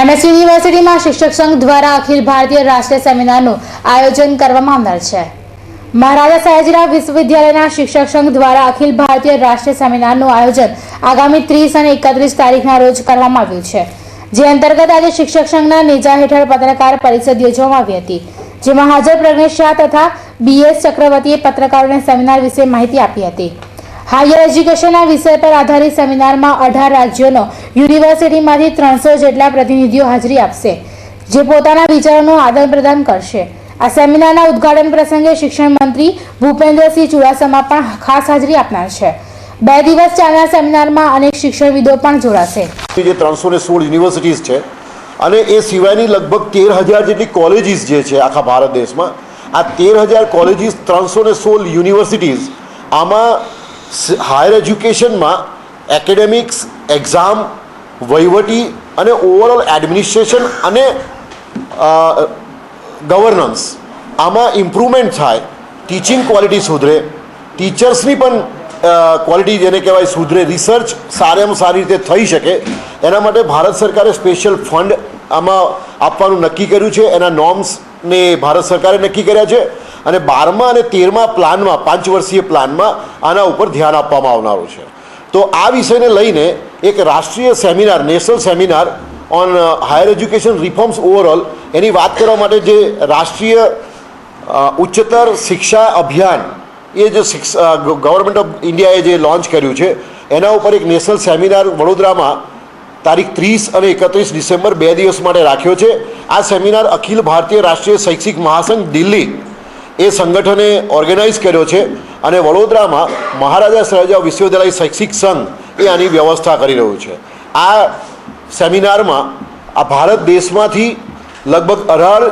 MS યુનિવર્સિટીમાં શિક્ષક સંઘ દ્વારા અખિલ ભારતીય રાષ્ટ્રીય સેમિનારનું આયોજન કરવામાં આવનાર છે। મહારાજા સયાજીરાવ વિશ્વવિદ્યાલયના શિક્ષક સંઘ દ્વારા અખિલ ભારતીય રાષ્ટ્રીય સેમિનારનું આયોજન આગામી 30 અને 31 તારીખના રોજ કરવામાં આવ્યું છે, જે અંતર્ગત આજે શિક્ષક સંઘના નેજા હેઠળ પત્રકાર પરિષદ યોજવામાં આવી હતી, જેમાં હાજર પ્રજ્ઞેશ શાહ તથા બીએસ ચક્રવર્તીએ પત્રકારોને સેમિનાર વિશે માહિતી આપી હતી। હાયર એજ્યુકેશનના વિષય પર આધારિત સેમિનારમાં 18 રાજ્યોનો યુનિવર્સિટીમાંથી 300 જેટલા પ્રતિનિધિઓ હાજરી આપશે, જે પોતાના વિચારોનું આદાન પ્રદાન કરશે। આ સેમિનારના ઉદ્ઘાટન પ્રસંગે શિક્ષણ મંત્રી ભૂપેન્દ્રસિંહ ચુડાસમા પણ ખાસ હાજરી આપનાર છે। 2 દિવસ ચાલનાર સેમિનારમાં અનેક શિક્ષણવિદો પણ જોડાશે। જે 316 યુનિવર્સિટીઝ છે અને એ સિવાયની લગભગ 13,000 જેટલી કોલેજીસ જે છે આખા ભારત દેશમાં, આ 13,000 કોલેજીસ 316 યુનિવર્સિટીઝ આમાં હાયર એજ્યુકેશનમાં એકેડેમિક્સ, એક્ઝામ, વહીવટી અને ઓવરઓલ એડમિનિસ્ટ્રેશન અને ગવર્નન્સ આમાં ઇમ્પ્રુવમેન્ટ થાય, ટીચિંગ ક્વોલિટી સુધરે, ટીચર્સની પણ ક્વોલિટી જેને કહેવાય સુધરે, રિસર્ચ સારામાં સારી રીતે થઈ શકે, એના માટે ભારત સરકારે સ્પેશિયલ ફંડ આમાં આપવાનું નક્કી કર્યું છે। એના નોર્મ્સને ભારત સરકારે નક્કી કર્યા છે અને 12મા અને 13મા પ્લાનમાં 5 વર્ષીય પ્લાનમાં આના ઉપર ધ્યાન આપવામાં આવનારું છે। તો આ વિષયને લઈને એક રાષ્ટ્રીય seminar, national seminar on higher education reforms overall એની વાત કરવા માટે જે રાષ્ટ્રીય ઉચ્ચતર શિક્ષા અભિયાન એ જે ગવર્મેન્ટ ઓફ ઇન્ડિયાએ જે લોન્ચ કર્યું છે એના ઉપર એક નેશનલ સેમિનાર વડોદરામાં તારીખ 30 અને 31 ડિસેમ્બર 2 દિવસ માટે રાખ્યો છે। આ સેમિનાર અખિલ ભારતીય રાષ્ટ્રીય શૈક્ષિક મહાસંઘ દિલ્હી એ સંગઠને ઓર્ગેનાઇઝ કર્યો છે અને વડોદરામાં મહારાજા સયાજીરાવ વિશ્વવિદ્યાલય શૈક્ષિક સંઘ એ આની વ્યવસ્થા કરી રહ્યું છે। આ સેમિનારમાં આ ભારત દેશમાંથી લગભગ 18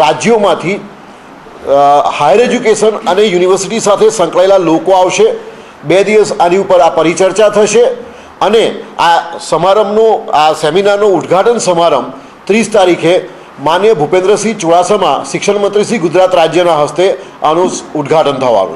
રાજ્યોમાંથી હાયર એજ્યુકેશન અને યુનિવર્સિટી સાથે સંકળાયેલા લોકો આવશે। 2 દિવસ આની ઉપર આ પરિચર્ચા થશે અને આ સમારંભનો, આ સેમિનારનો ઉદ્ઘાટન સમારંભ 30 તારીખે માનનીય ભૂપેન્દ્રસિંહ ચુડાસમા, શિક્ષણ મંત્રી શ્રી ગુજરાત રાજ્યના હસ્તે આનું ઉદ્ઘાટન થવાનું।